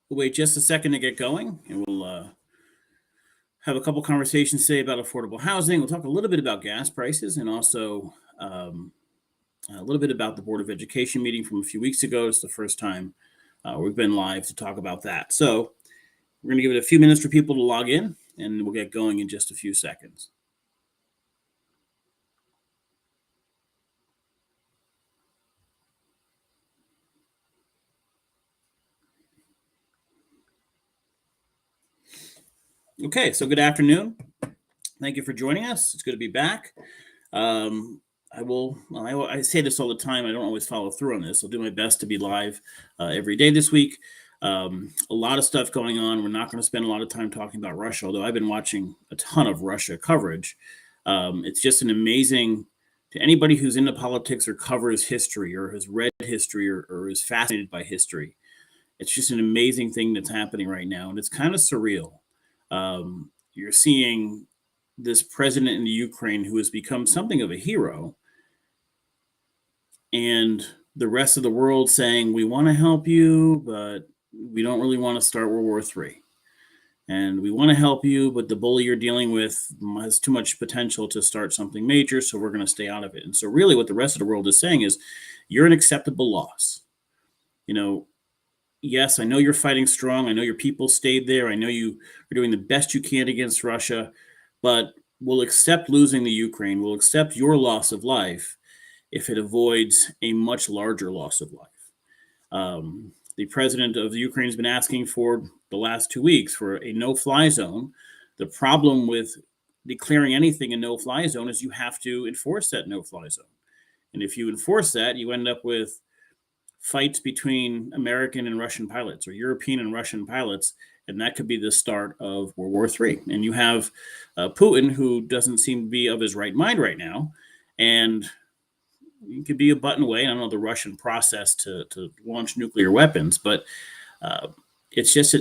We'll wait just a second to get going, and we'll have a couple conversations today about affordable housing. We'll talk a little bit about gas prices and also a little bit about the Board of Education meeting from a few weeks ago. It's the first time we've been live to talk about that. So we're going to give it a few minutes for people to log in, and we'll get going in just a few seconds. Okay, so good afternoon. Thank you for joining us. It's good to be back. I say this all the time. I don't always follow through on this. I'll do my best to be live every day this week. A lot of stuff going on. We're not going to spend a lot of time talking about Russia, although I've been watching a ton of Russia coverage. It's just an amazing, to anybody who's into politics or covers history or has read history or is fascinated by history, it's just an amazing thing that's happening right now. And it's kind of surreal. You're seeing this president in the Ukraine who has become something of a hero, and the rest of the world saying, we want to help you, but we don't really want to start World War III. And we want to help you, but the bully you're dealing with has too much potential to start something major, so we're going to stay out of it. And so really what the rest of the world is saying is, you're an acceptable loss. Yes, I know you're fighting strong. I know your people stayed there. I know you are doing the best you can against Russia, but we'll accept losing the Ukraine. We'll accept your loss of life if it avoids a much larger loss of life. The president of the Ukraine has been asking for the last 2 weeks for a no-fly zone. The problem with declaring anything a no-fly zone is you have to enforce that no-fly zone. And if you enforce that, you end up with fights between American and Russian pilots or European and Russian pilots, and that could be the start of World War III. And you have Putin, who doesn't seem to be of his right mind right now, and it could be a button away. I don't know the Russian process to launch nuclear weapons, but it's just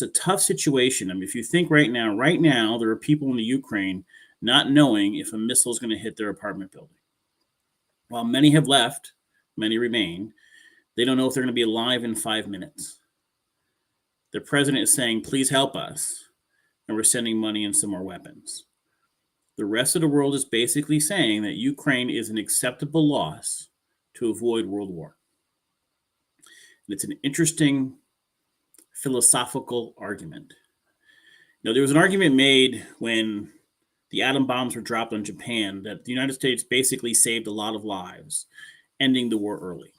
a tough situation. I mean, if you think right now there are people in the Ukraine not knowing if a missile is going to hit their apartment building. While many have left, many remain. They don't know if they're going to be alive in 5 minutes. The president is saying, please help us. And we're sending money and some more weapons. The rest of the world is basically saying that Ukraine is an acceptable loss to avoid world war. And it's an interesting philosophical argument. There was an argument made when the atom bombs were dropped on Japan that the United States basically saved a lot of lives, ending the war early.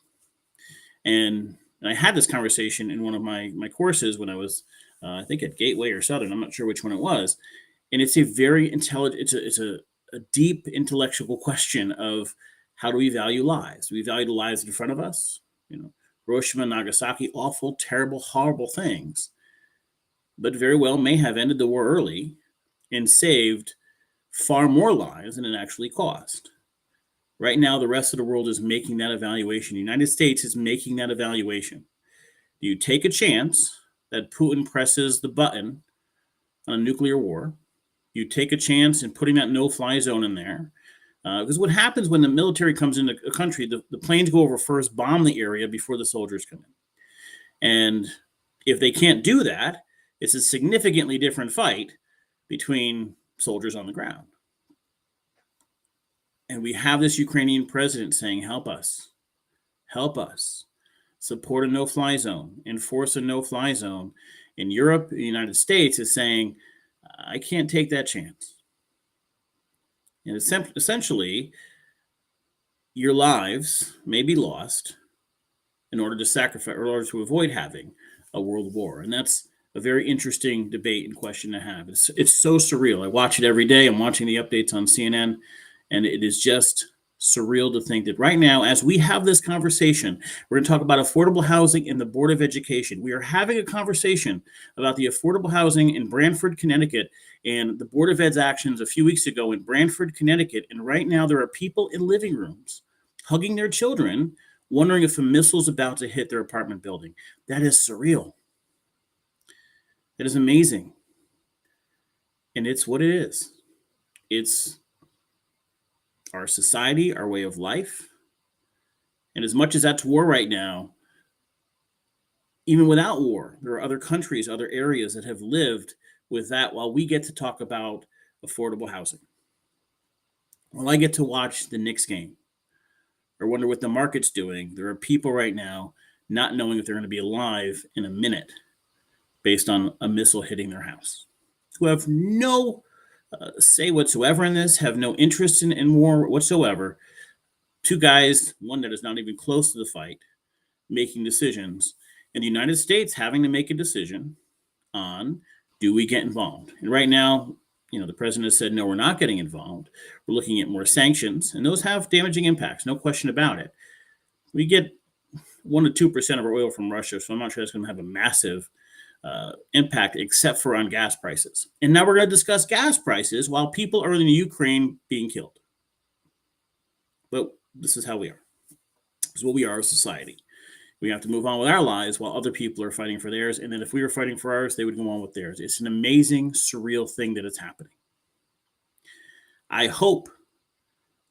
And I had this conversation in one of my courses when I was, I think at Gateway or Southern. I'm not sure which one it was. And it's a very intelligent, it's a deep intellectual question of how do we value lives? Do we value the lives in front of us? Hiroshima and Nagasaki, awful, terrible, horrible things, but very well may have ended the war early and saved far more lives than it actually cost. Right now, the rest of the world is making that evaluation. The United States is making that evaluation. Do you take a chance that Putin presses the button on a nuclear war? You take a chance in putting that no-fly zone in there. Because what happens when the military comes into a country, the planes go over first, bomb the area before the soldiers come in. And if they can't do that, it's a significantly different fight between soldiers on the ground. And we have this Ukrainian president saying, help us, support a no-fly zone, enforce a no-fly zone. In Europe, the United States is saying, I can't take that chance. And essentially, your lives may be lost in order to sacrifice, or in order to avoid having a world war. And that's a very interesting debate and question to have. It's so surreal. I watch it every day. I'm watching the updates on CNN. And it is just surreal to think that right now, as we have this conversation, we're going to talk about affordable housing and the Board of Education. We are having a conversation about the affordable housing in Branford, Connecticut, and the Board of Ed's actions a few weeks ago in Branford, Connecticut. And right now, there are people in living rooms hugging their children, wondering if a missile is about to hit their apartment building. That is surreal. That is amazing. And it's what it is. It's our society, our way of life. And as much as that's war right now, even without war, there are other countries, other areas that have lived with that while we get to talk about affordable housing. While I get to watch the Knicks game or wonder what the market's doing, there are people right now not knowing if they're going to be alive in a minute based on a missile hitting their house, who have no say whatsoever in this, have no interest in war whatsoever. Two guys, one that is not even close to the fight, making decisions, and the United States having to make a decision on, do we get involved? And right now, the president has said, no, we're not getting involved. We're looking at more sanctions, and those have damaging impacts, no question about it. We get 1% to 2% of our oil from Russia, so I'm not sure that's going to have a massive impact, except for on gas prices. And now we're going to discuss gas prices while people are in the Ukraine being killed. But this is how we are. This is what we are as a society. We have to move on with our lives while other people are fighting for theirs. And then if we were fighting for ours, they would go on with theirs. It's an amazing, surreal thing that is happening. I hope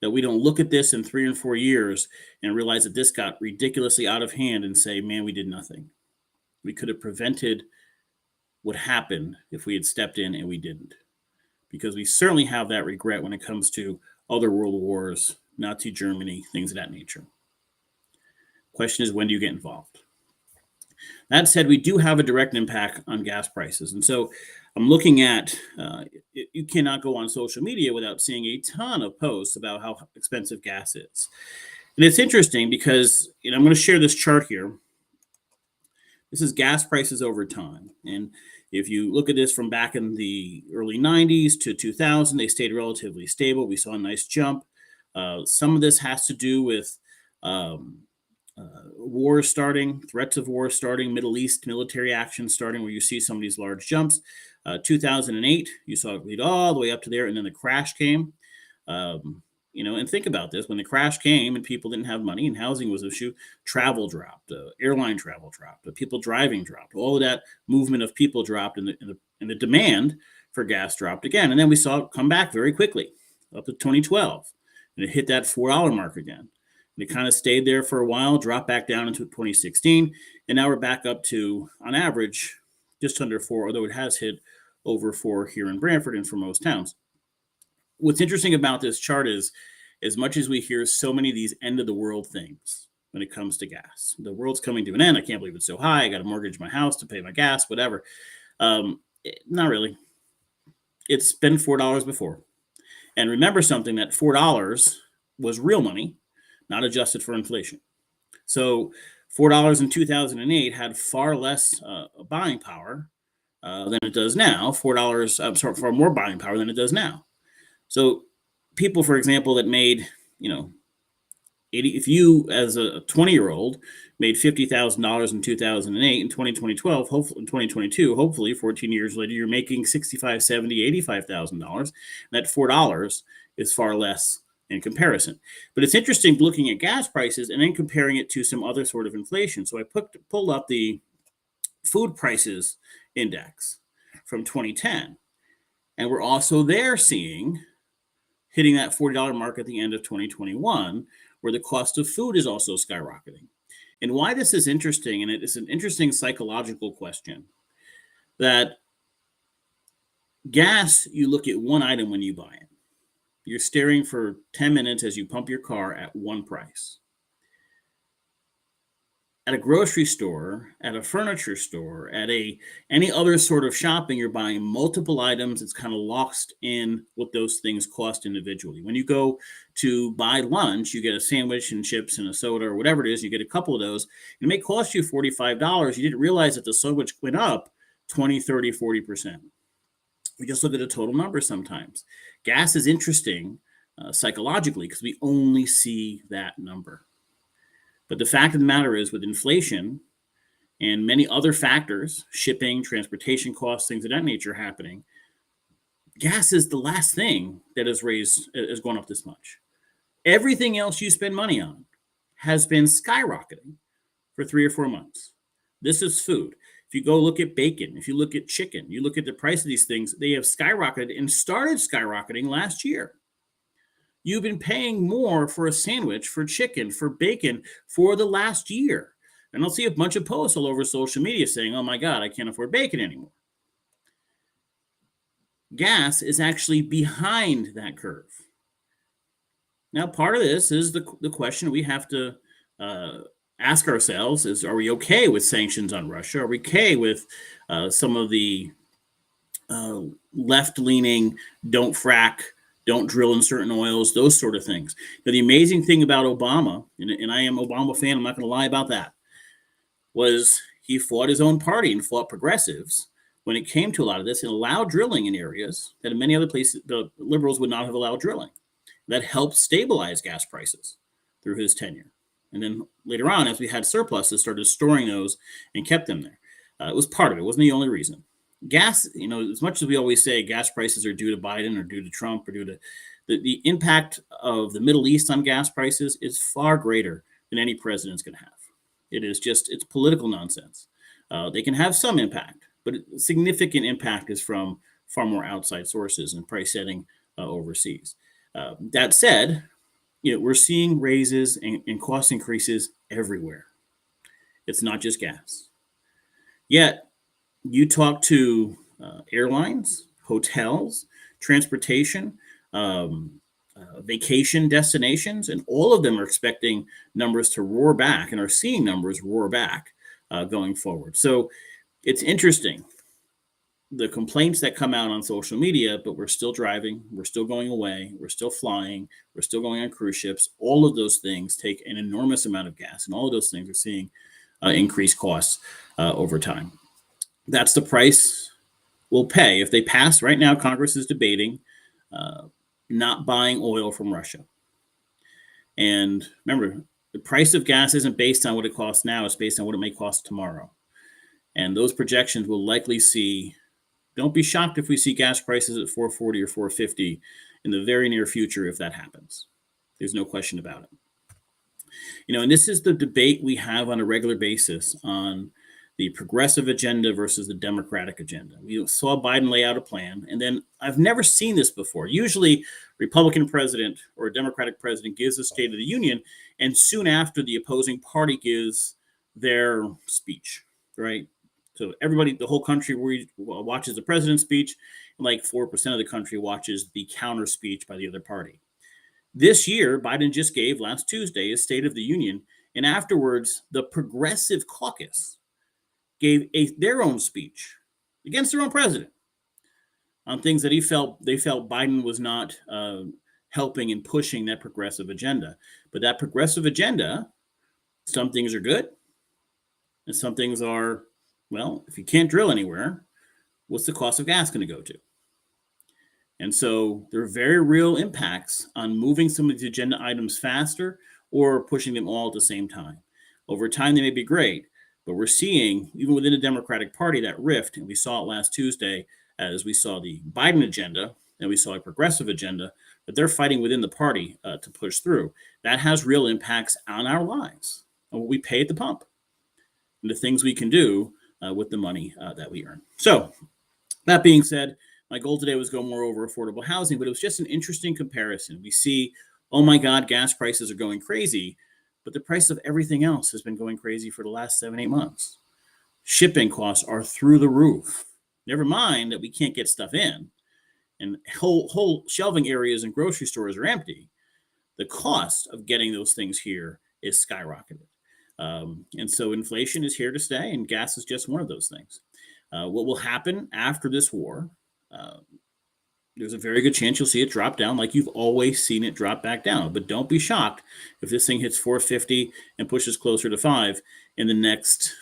that we don't look at this in 3 and 4 years and realize that this got ridiculously out of hand and say, man, we did nothing. We could have prevented what happened if we had stepped in, and we didn't. Because we certainly have that regret when it comes to other world wars, Nazi Germany, things of that nature. Question is, when do you get involved? That said, we do have a direct impact on gas prices. And so I'm looking at, you cannot go on social media without seeing a ton of posts about how expensive gas is. And it's interesting because, I'm going to share this chart here. This is gas prices over time. And if you look at this from back in the early 90s to 2000, they stayed relatively stable. We saw a nice jump. Some of this has to do with war starting, threats of war starting, Middle East military action starting, where you see some of these large jumps. 2008, you saw it lead all the way up to there, and then the crash came. And think about this. When the crash came and people didn't have money and housing was an issue, travel dropped, airline travel dropped, people driving dropped. All of that movement of people dropped, and the demand for gas dropped again. And then we saw it come back very quickly up to 2012, and it hit that $4 mark again. And it kind of stayed there for a while, dropped back down into 2016, and now we're back up to, on average, just under 4, although it has hit over 4 here in Brantford and for most towns. What's interesting about this chart is, as much as we hear so many of these end of the world things when it comes to gas, the world's coming to an end. I can't believe it's so high. I got to mortgage my house to pay my gas, whatever. Not really. It's been $4 before. And remember something, that $4 was real money, not adjusted for inflation. So $4 in 2008 had far less buying power than it does now. Far more buying power than it does now. So people, for example, that made, 80, if you as a 20-year-old made $50,000 in 2008, in 2022, hopefully 14 years later, you're making $65,000, $70,000, $85,000. That $4 is far less in comparison. But it's interesting looking at gas prices and then comparing it to some other sort of inflation. So I pulled up the food prices index from 2010. And we're also there seeing hitting that $40 mark at the end of 2021, where the cost of food is also skyrocketing. And why this is interesting, and it is an interesting psychological question, that gas, you look at one item when you buy it. You're staring for 10 minutes as you pump your car at one price. At a grocery store, at a furniture store, at any other sort of shopping, you're buying multiple items. It's kind of lost in what those things cost individually. When you go to buy lunch, you get a sandwich and chips and a soda or whatever it is. You get a couple of those. It may cost you $45. You didn't realize that the sandwich went up 20, 30, 40%. We just look at the total number sometimes. Gas is interesting psychologically because we only see that number. But the fact of the matter is, with inflation and many other factors, shipping, transportation costs, things of that nature happening, gas is the last thing that has gone up this much. Everything else you spend money on has been skyrocketing for 3 or 4 months. This is food. If you go look at bacon, if you look at chicken, you look at the price of these things, they have skyrocketed and started skyrocketing last year. You've been paying more for a sandwich, for chicken, for bacon for the last year. And I'll see a bunch of posts all over social media saying, oh my God, I can't afford bacon anymore. Gas is actually behind that curve. Now, part of this is the question we have to ask ourselves is, are we okay with sanctions on Russia? Are we okay with some of the left-leaning, don't frack, don't drill in certain oils, those sort of things? Now, the amazing thing about Obama, and I am an Obama fan, I'm not going to lie about that, was he fought his own party and fought progressives when it came to a lot of this and allowed drilling in areas that in many other places the liberals would not have allowed drilling. That helped stabilize gas prices through his tenure. And then later on, as we had surpluses, started storing those and kept them there. It was part of it. It wasn't the only reason. Gas, as much as we always say gas prices are due to Biden or due to Trump or due to the impact of the Middle East on gas prices is far greater than any president's going to have. It's political nonsense. They can have some impact, but significant impact is from far more outside sources and price setting overseas. That said, we're seeing raises and cost increases everywhere. It's not just gas. Yet, you talk to airlines, hotels, transportation, vacation destinations, and all of them are expecting numbers to roar back and are seeing numbers roar back going forward. So it's interesting, the complaints that come out on social media, but we're still driving, we're still going away, we're still flying, we're still going on cruise ships. All of those things take an enormous amount of gas, and all of those things are seeing increased costs over time. That's the price we'll pay. If they pass, right now, Congress is debating not buying oil from Russia. And remember, the price of gas isn't based on what it costs now, it's based on what it may cost tomorrow. And those projections will likely see, don't be shocked if we see gas prices at $4.40 or $4.50 in the very near future if that happens. There's no question about it. And this is the debate we have on a regular basis on the progressive agenda versus the Democratic agenda. We saw Biden lay out a plan, and then I've never seen this before. Usually, Republican president or a Democratic president gives a State of the Union, and soon after, the opposing party gives their speech, right? So everybody, the whole country watches the president's speech, and like 4% of the country watches the counter speech by the other party. This year, Biden just gave last Tuesday a State of the Union, and afterwards, the Progressive Caucus gave their own speech against their own president on things that they felt Biden was not helping and pushing that progressive agenda. But that progressive agenda, some things are good, and some things are, well, if you can't drill anywhere, what's the cost of gas going to go to? And so there are very real impacts on moving some of these agenda items faster or pushing them all at the same time. Over time, they may be great, but we're seeing, even within the Democratic Party, that rift, and we saw it last Tuesday as we saw the Biden agenda and we saw a progressive agenda, that they're fighting within the party to push through. That has real impacts on our lives, on what we pay at the pump, and the things we can do with the money that we earn. So that being said, my goal today was go more over affordable housing, but it was just an interesting comparison. We see, oh my God, gas prices are going crazy, but the price of everything else has been going crazy for the last 7-8 months. Shipping costs are through the roof. Never mind that we can't get stuff in, and whole shelving areas in grocery stores are empty. The cost of getting those things here is skyrocketed. And so inflation is here to stay, and gas is just one of those things. What will happen after this war? There's a very good chance you'll see it drop down like you've always seen it drop back down. But don't be shocked if this thing hits 450 and pushes closer to 5 in the next,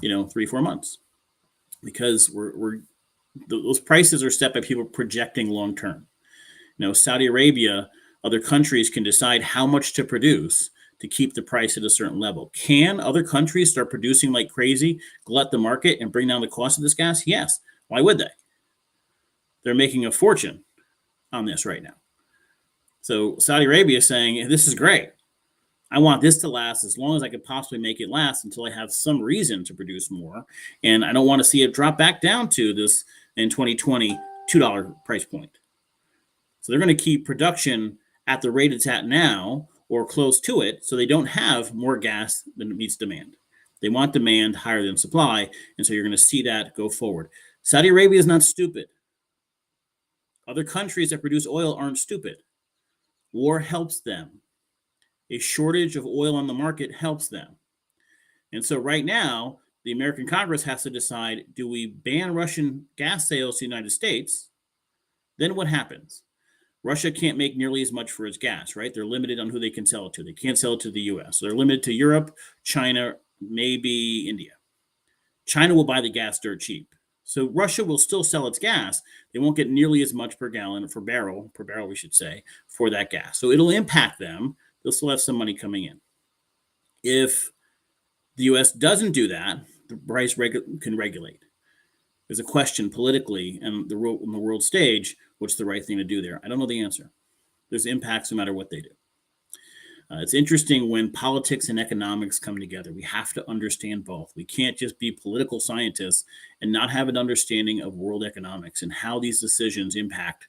3-4 months, because those prices are set by people projecting long term. Saudi Arabia, other countries can decide how much to produce to keep the price at a certain level. Can other countries start producing like crazy, glut the market, and bring down the cost of this gas? Yes. Why would they? They're making a fortune on this right now. So Saudi Arabia is saying, this is great. I want this to last as long as I could possibly make it last until I have some reason to produce more. And I don't want to see it drop back down to this in 2020 $2 price point. So they're going to keep production at the rate it's at now, or close to it, so they don't have more gas than meets demand. They want demand higher than supply, and so you're going to see that go forward. Saudi Arabia is not stupid. Other countries that produce oil aren't stupid. War helps them. A shortage of oil on the market helps them. And so right now, the American Congress has to decide, do we ban Russian gas sales to the United States? Then what happens? Russia can't make nearly as much for its gas, right? They're limited on who they can sell it to. They can't sell it to the US. So they're limited to Europe, China, maybe India. China will buy the gas dirt cheap. So Russia will still sell its gas. They won't get nearly as much per gallon, per barrel, we should say, for that gas. So it'll impact them. They'll still have some money coming in. If the U.S. doesn't do that, the price can regulate. There's a question politically and on the world stage, what's the right thing to do there? I don't know the answer. There's impacts no matter what they do. It's interesting when politics and economics come together. We have to understand both. We can't just be political scientists and not have an understanding of world economics and how these decisions impact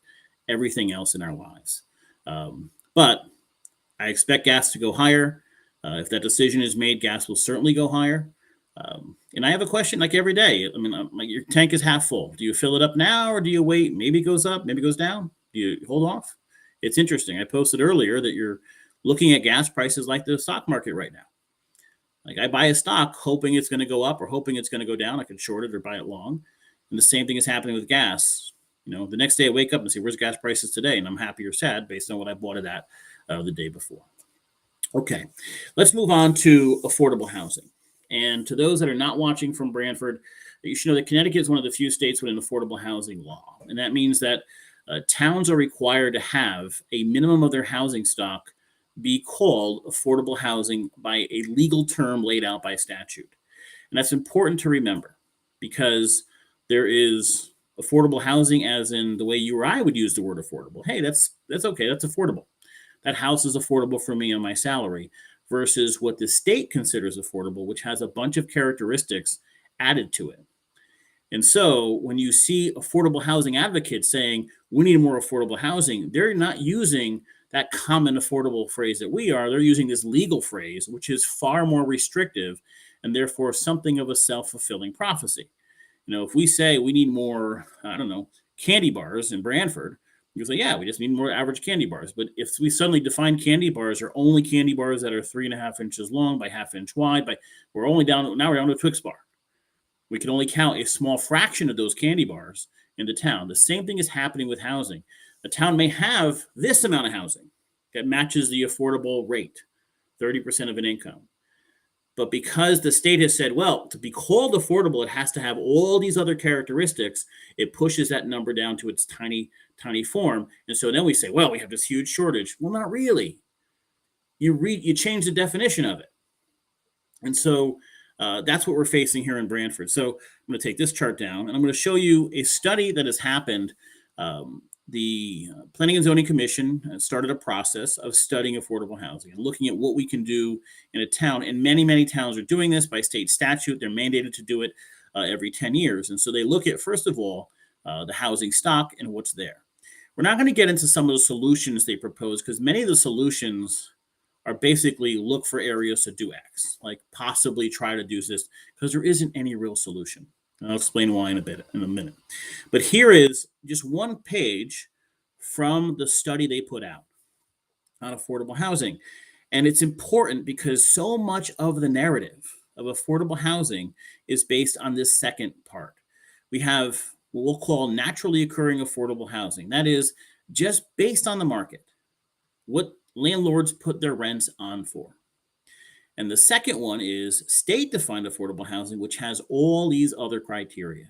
everything else in our lives. But I expect gas to go higher. If that decision is made, gas will certainly go higher. And I have a question like every day. I mean, your tank is half full. Do you fill it up now or do you wait? Maybe it goes up, maybe it goes down. Do you hold off? It's interesting. I posted earlier that you're looking at gas prices like the stock market right now. Like I buy a stock hoping it's going to go up or hoping it's going to go down. I can short it or buy it long. And the same thing is happening with gas. You know, the next day I wake up and say, where's gas prices today? And I'm happy or sad based on what I bought it at the day before. Okay, let's move on to affordable housing. And to those that are not watching from Brantford, you should know that Connecticut is one of the few states with an affordable housing law. And that means that towns are required to have a minimum of their housing stock be called affordable housing by a legal term laid out by statute. And that's important to remember because there is affordable housing as in the way you or I would use the word affordable. Hey, that's okay, that's affordable. That house is affordable for me on my salary versus what the state considers affordable, which has a bunch of characteristics added to it. And so when you see affordable housing advocates saying we need more affordable housing, they're not using that common affordable phrase that we are. They're using this legal phrase, which is far more restrictive and therefore something of a self-fulfilling prophecy. You know, if we say we need more, candy bars in Brantford, you say, yeah, we just need more average candy bars. But if we suddenly define candy bars are only candy bars that are 3.5 inches long by 1/2 inch wide, we're down to a Twix bar. We can only count a small fraction of those candy bars in the town. The same thing is happening with housing. A town may have this amount of housing that matches the affordable rate, 30% of an income. But because the state has said, well, to be called affordable, it has to have all these other characteristics, it pushes that number down to its tiny, tiny form. And so then we say, well, we have this huge shortage. Well, not really. You change the definition of it. And so that's what we're facing here in Brantford. So I'm going to take this chart down, and I'm going to show you a study that has happened. The Planning and Zoning Commission started a process of studying affordable housing and looking at what we can do in a town. And many, many towns are doing this by state statute. They're mandated to do it every 10 years. And so they look at, first of all, the housing stock and what's there. We're not going to get into some of the solutions they propose because many of the solutions are basically look for areas to do X, like possibly try to do this, because there isn't any real solution. I'll explain why in a minute. But here is just one page from the study they put out on affordable housing. And it's important because so much of the narrative of affordable housing is based on this second part. We have what we'll call naturally occurring affordable housing. That is just based on the market, what landlords put their rents on for. And the second one is state-defined affordable housing, which has all these other criteria.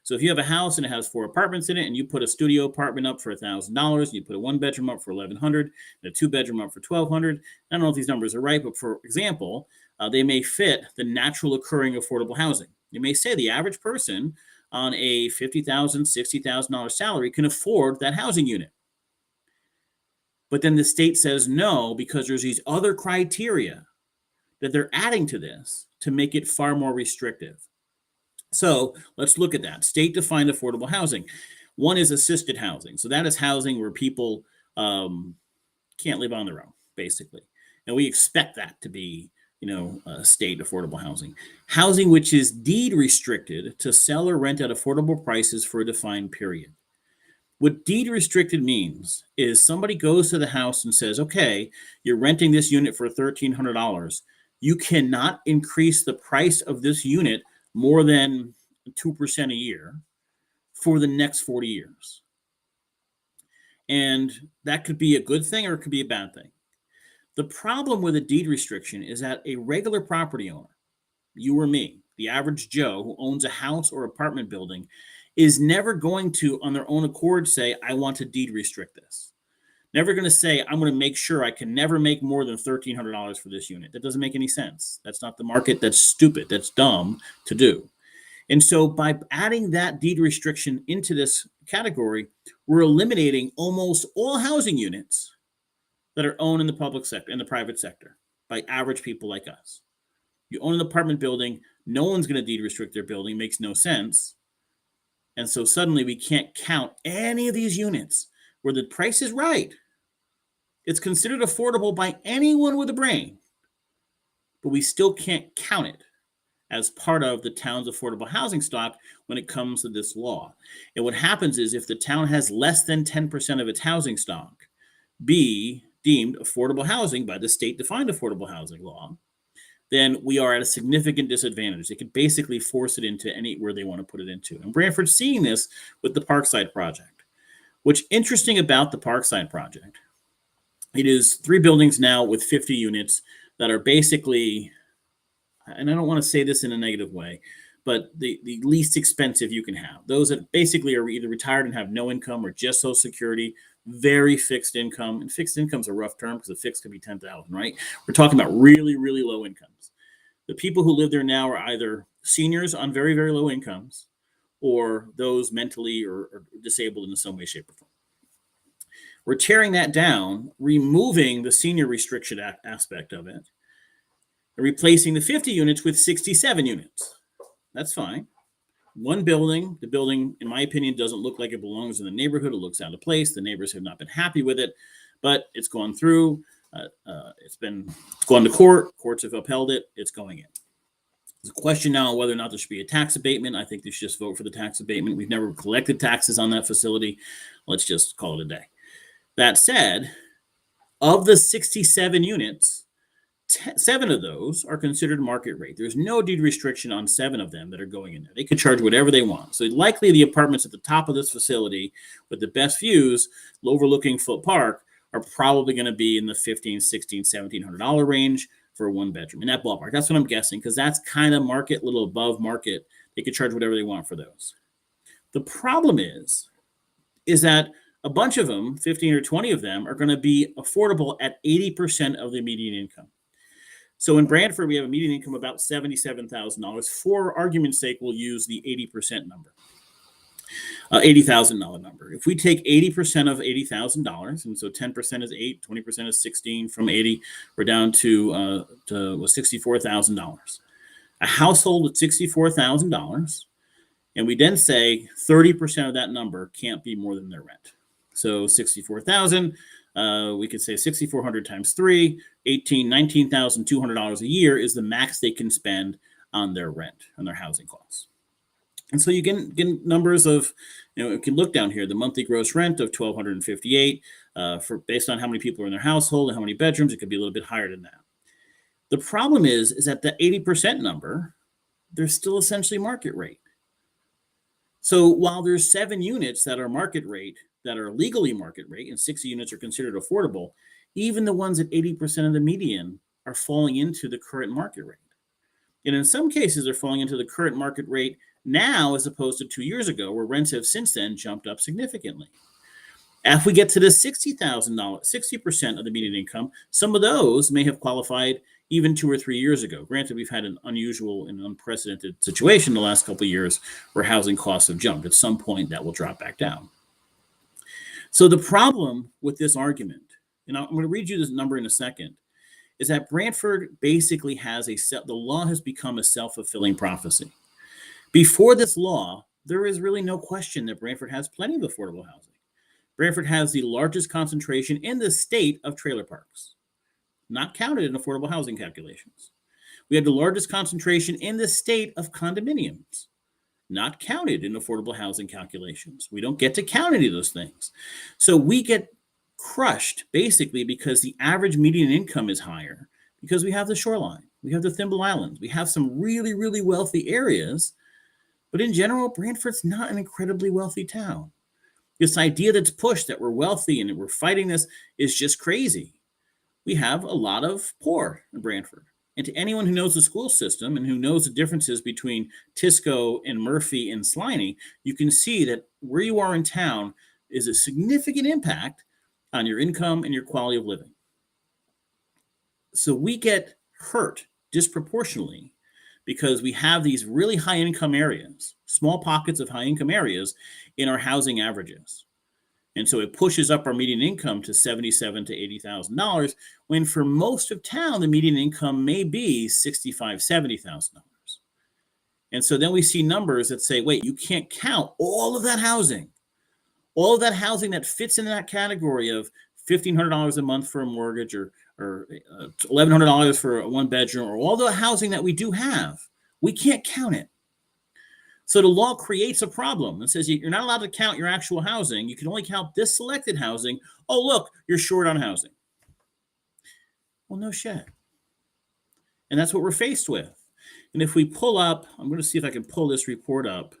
So if you have a house and it has 4 apartments in it, and you put a studio apartment up for $1,000, and you put a 1-bedroom up for $1,100, and a 2-bedroom up for $1,200, I don't know if these numbers are right, but for example, they may fit the natural occurring affordable housing. You may say the average person on a $50,000, $60,000 salary can afford that housing unit. But then the state says no, because there's these other criteria that they're adding to this to make it far more restrictive. So let's look at that. State-defined affordable housing. One is assisted housing. So that is housing where people can't live on their own, basically. And we expect that to be, state affordable housing. Housing which is deed restricted to sell or rent at affordable prices for a defined period. What deed restricted means is somebody goes to the house and says, okay, you're renting this unit for $1,300. You cannot increase the price of this unit more than 2% a year for the next 40 years. And that could be a good thing or it could be a bad thing. The problem with a deed restriction is that a regular property owner, you or me, the average Joe who owns a house or apartment building, is never going to, on their own accord, say, I want to deed restrict this. Never going to say, I'm going to make sure I can never make more than $1,300 for this unit. That doesn't make any sense. That's not the market. That's stupid. That's dumb to do. And so by adding that deed restriction into this category, we're eliminating almost all housing units that are owned in the public sector, in the private sector, by average people like us. You own an apartment building, no one's going to deed restrict their building, makes no sense. And so suddenly we can't count any of these units where the price is right. It's considered affordable by anyone with a brain, but we still can't count it as part of the town's affordable housing stock when it comes to this law. And what happens is if the town has less than 10% of its housing stock be deemed affordable housing by the state-defined affordable housing law, then we are at a significant disadvantage. They could basically force it into anywhere they want to put it into. And Brantford's seeing this with the Parkside project. What's interesting about the Parkside project, it is 3 buildings now with 50 units that are basically, and I don't want to say this in a negative way, but the least expensive you can have. Those that basically are either retired and have no income or just Social Security, very fixed income. And fixed income is a rough term because a fixed could be 10,000, right? We're talking about really, really low incomes. The people who live there now are either seniors on very, very low incomes or those mentally or disabled in some way, shape, or form. We're tearing that down, removing the senior restriction aspect of it, and replacing the 50 units with 67 units. That's fine. One building, the building, in my opinion, doesn't look like it belongs in the neighborhood. It looks out of place. The neighbors have not been happy with it, but it's gone through. It's gone to court. Courts have upheld it. It's going in. There's a question now on whether or not there should be a tax abatement. I think they should just vote for the tax abatement. We've never collected taxes on that facility. Let's just call it a day. That said, of the 67 units, 7 of those are considered market rate. There's no deed restriction on 7 of them that are going in there. They could charge whatever they want. So likely the apartments at the top of this facility with the best views overlooking Foot Park are probably going to be in the $1,500, $1,600, $1,700 range for a 1-bedroom. In that ballpark. That's what I'm guessing because that's kind of market, a little above market. They could charge whatever they want for those. The problem is that a bunch of them, 15 or 20 of them, are going to be affordable at 80% of the median income. So in Brantford, we have a median income of about $77,000. For argument's sake, we'll use the 80% number, $80,000 number. If we take 80% of $80,000, and so 10% is 8, 20% is 16, from 80, we're down to $64,000. A household with $64,000, and we then say 30% of that number can't be more than their rent. So 64,000. We could say 6,400 times 3, $19,200 a year is the max they can spend on their rent, on their housing costs. And so you get numbers of, you can look down here, the monthly gross rent of $1,258 based on how many people are in their household and how many bedrooms. It could be a little bit higher than that. The problem is that the 80% number, they're still essentially market rate. So while there's 7 units that are market rate, that are legally market rate, and 60 units are considered affordable, even the ones at 80% of the median are falling into the current market rate. And in some cases, they're falling into the current market rate now as opposed to 2 years ago, where rents have since then jumped up significantly. If we get to the $60,000, 60% of the median income, some of those may have qualified even 2 or 3 years ago. Granted, we've had an unusual and unprecedented situation the last couple of years where housing costs have jumped. At some point, that will drop back down. So the problem with this argument, and I'm going to read you this number in a second, is that Brantford basically has the law has become a self-fulfilling prophecy. Before this law, there is really no question that Brantford has plenty of affordable housing. Brantford has the largest concentration in the state of trailer parks. not counted in affordable housing calculations. We have the largest concentration in the state of condominiums, not counted in affordable housing calculations. We don't get to count any of those things. So we get crushed basically because the average median income is higher because we have the shoreline, we have the Thimble Islands, we have some really, really wealthy areas. But in general, Brantford's not an incredibly wealthy town. This idea that's pushed that we're wealthy and we're fighting this is just crazy. We have a lot of poor in Brantford. And to anyone who knows the school system and who knows the differences between Tisco and Murphy and Sliney, you can see that where you are in town is a significant impact on your income and your quality of living. So we get hurt disproportionately because we have these really high income areas, small pockets of high income areas in our housing averages. And so it pushes up our median income to $77,000 to $80,000, when for most of town, the median income may be $65,000, $70,000. And so then we see numbers that say, wait, you can't count all of that housing that fits in that category of $1,500 a month for a mortgage or $1,100 for a one bedroom, or all the housing that we do have. We can't count it. So the law creates a problem and says you're not allowed to count your actual housing. You can only count this selected housing. Oh, look, you're short on housing. Well, no shit. And that's what we're faced with. And if we pull up, I'm going to see if I can pull this report up.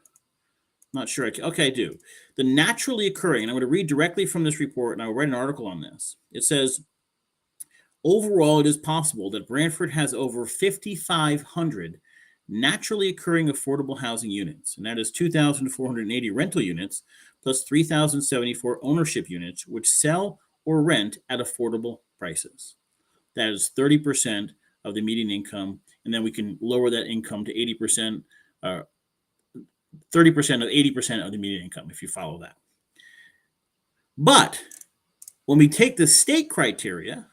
Not sure I can. Okay, I do. The naturally occurring, and I'm going to read directly from this report, and I will write an article on this. It says, overall, it is possible that Brantford has over 5,500 naturally occurring affordable housing units, and that is 2,480 rental units plus 3,074 ownership units, which sell or rent at affordable prices. That is 30% of the median income, and then we can lower that income to 80%, 30% of 80% of the median income if you follow that. But when we take the state criteria,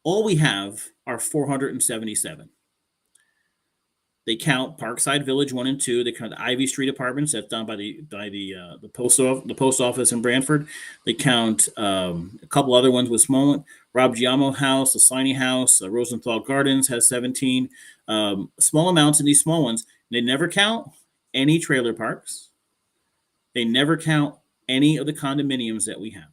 all we have are 477. They count Parkside Village 1 and 2. They count the Ivy Street apartments. That's done by the post office in Brantford. They count a couple other ones with small ones. Rob Giamo House, the Sliney House, Rosenthal Gardens has 17. Small amounts in these small ones. They never count any trailer parks. They never count any of the condominiums that we have.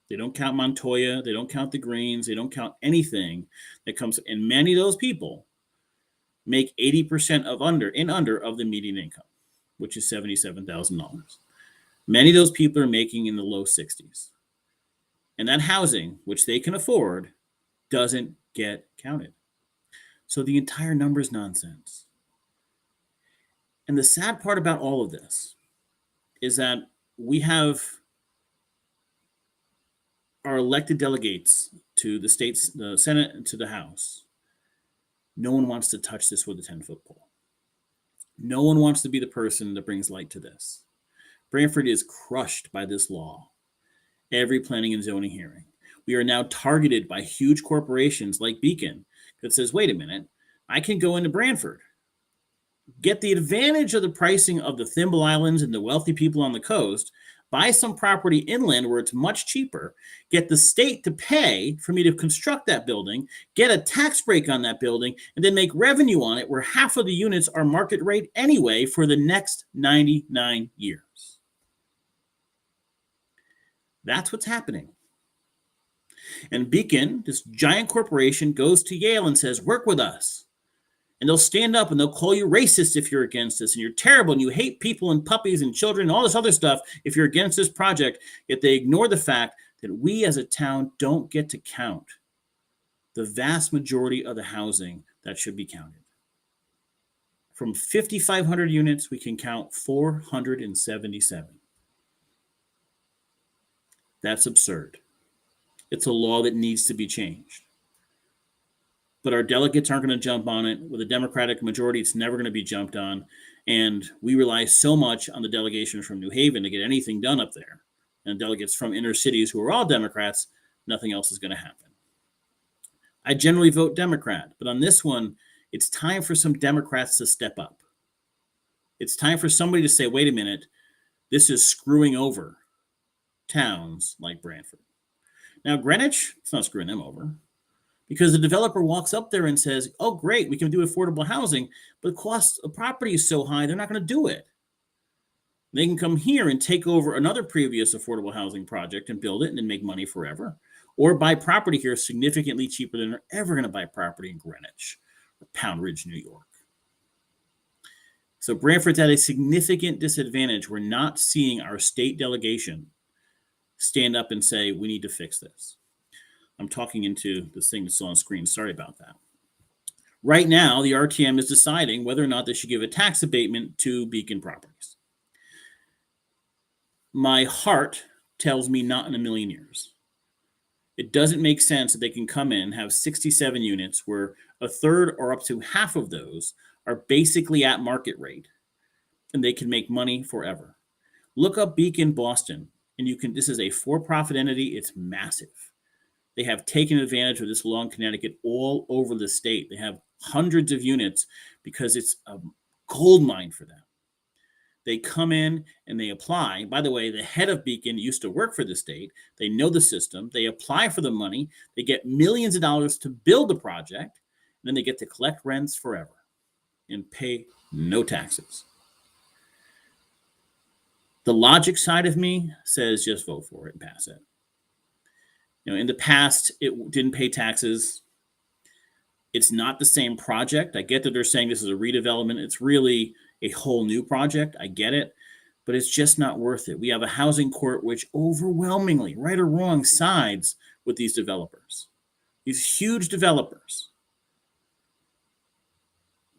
They don't count Montoya. They don't count the Greens. They don't count anything that comes. And many of those people make 80% of under of the median income, which is $77,000. Many of those people are making in the low 60s. And that housing, which they can afford, doesn't get counted. So the entire number is nonsense. And the sad part about all of this is that we have our elected delegates to the states, the Senate, and to the House. No one wants to touch this with a 10-foot pole. No one wants to be the person that brings light to this. Brantford is crushed by this law. Every planning and zoning hearing. We are now targeted by huge corporations like Beacon that says, wait a minute, I can go into Brantford, get the advantage of the pricing of the Thimble Islands and the wealthy people on the coast, buy some property inland where it's much cheaper, get the state to pay for me to construct that building, get a tax break on that building, and then make revenue on it where half of the units are market rate anyway for the next 99 years. That's what's happening. And Beacon, this giant corporation, goes to Yale and says, work with us. And they'll stand up and they'll call you racist if you're against this. And you're terrible and you hate people and puppies and children and all this other stuff if you're against this project. Yet they ignore the fact that we as a town don't get to count the vast majority of the housing that should be counted. From 5,500 units, we can count 477. That's absurd. It's a law that needs to be changed. But our delegates aren't going to jump on it. With a Democratic majority, it's never going to be jumped on. And we rely so much on the delegation from New Haven to get anything done up there. And delegates from inner cities who are all Democrats, nothing else is going to happen. I generally vote Democrat, but on this one, it's time for some Democrats to step up. It's time for somebody to say, wait a minute, this is screwing over towns like Brantford. Now, Greenwich, it's not screwing them over. because the developer walks up there and says, oh, great, we can do affordable housing, but the cost of property is so high, they're not going to do it. They can come here and take over another previous affordable housing project and build it and then make money forever, or buy property here significantly cheaper than they're ever going to buy property in Greenwich or Pound Ridge, New York. So Brantford's at a significant disadvantage. We're not seeing our state delegation stand up and say, we need to fix this. I'm talking into this thing that's on screen. Sorry about that. Right now, the RTM is deciding whether or not they should give a tax abatement to Beacon Properties. My heart tells me not in a million years. It doesn't make sense that they can come in, have 67 units where a third or up to half of those are basically at market rate, and they can make money forever. Look up Beacon Boston, and this is a for-profit entity. It's massive. They have taken advantage of this law in Connecticut all over the state. They have hundreds of units because it's a gold mine for them. They come in and they apply. By the way, the head of Beacon used to work for the state. They know the system. They apply for the money. They get millions of dollars to build the project. And then they get to collect rents forever and pay no taxes. The logic side of me says just vote for it and pass it. In the past, it didn't pay taxes. It's not the same project. I get that they're saying this is a redevelopment. It's really a whole new project. I get it, but it's just not worth it. We have a housing court which overwhelmingly, right or wrong, sides with these developers, these huge developers.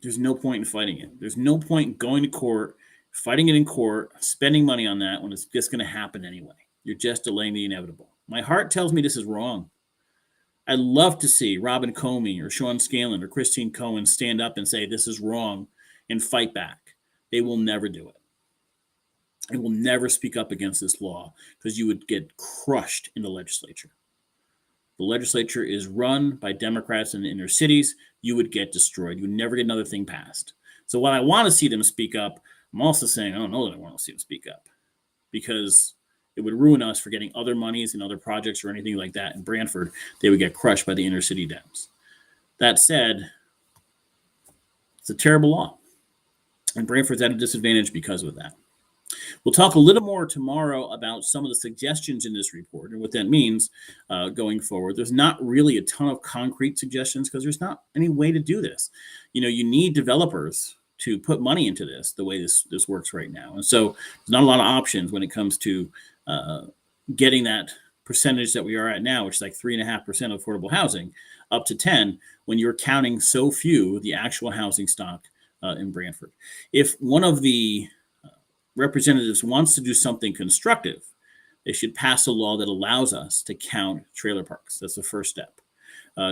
There's no point in fighting it. There's no point in going to court, fighting it in court, spending money on that when it's just going to happen anyway. You're just delaying the inevitable. My heart tells me this is wrong. I'd love to see Robin Comey or Sean Scanlon or Christine Cohen stand up and say this is wrong and fight back. They will never do it. They will never speak up against this law because you would get crushed in the legislature. The legislature is run by Democrats in the inner cities. You would get destroyed. You would never get another thing passed. So while I want to see them speak up, I'm also saying I don't know that I want to see them speak up because it would ruin us for getting other monies and other projects or anything like that in Brantford. They would get crushed by the inner city Dems. That said, it's a terrible law. And Brantford's at a disadvantage because of that. We'll talk a little more tomorrow about some of the suggestions in this report and what that means going forward. There's not really a ton of concrete suggestions because there's not any way to do this. You need developers to put money into this the way this works right now. And so there's not a lot of options when it comes to getting that percentage that we are at now, which is like 3.5% of affordable housing, up to 10 when you're counting so few, the actual housing stock in Brantford. If one of the representatives wants to do something constructive, they should pass a law that allows us to count trailer parks. That's the first step.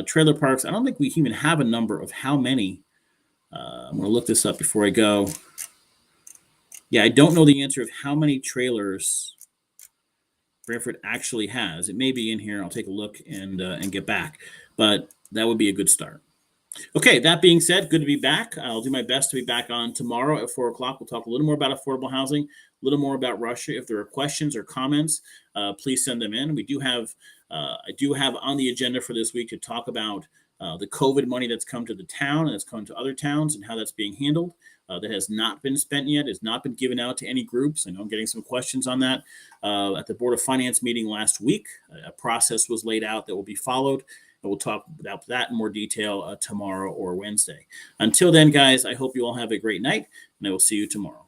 Trailer parks, I don't think we even have a number of how many. I'm going to look this up before I go. Yeah, I don't know the answer of how many trailers Brantford actually has. It may be in here. I'll take a look and get back. But that would be a good start. Okay, that being said, good to be back. I'll do my best to be back on tomorrow at 4 o'clock. We'll talk a little more about affordable housing, a little more about Russia. If there are questions or comments, please send them in. I do have on the agenda for this week to talk about the COVID money that's come to the town and that's come to other towns and how that's being handled. That has not been spent yet, has not been given out to any groups. I know I'm getting some questions on that. At the Board of Finance meeting last week, a process was laid out that will be followed. And we'll talk about that in more detail tomorrow or Wednesday. Until then, guys, I hope you all have a great night, and I will see you tomorrow.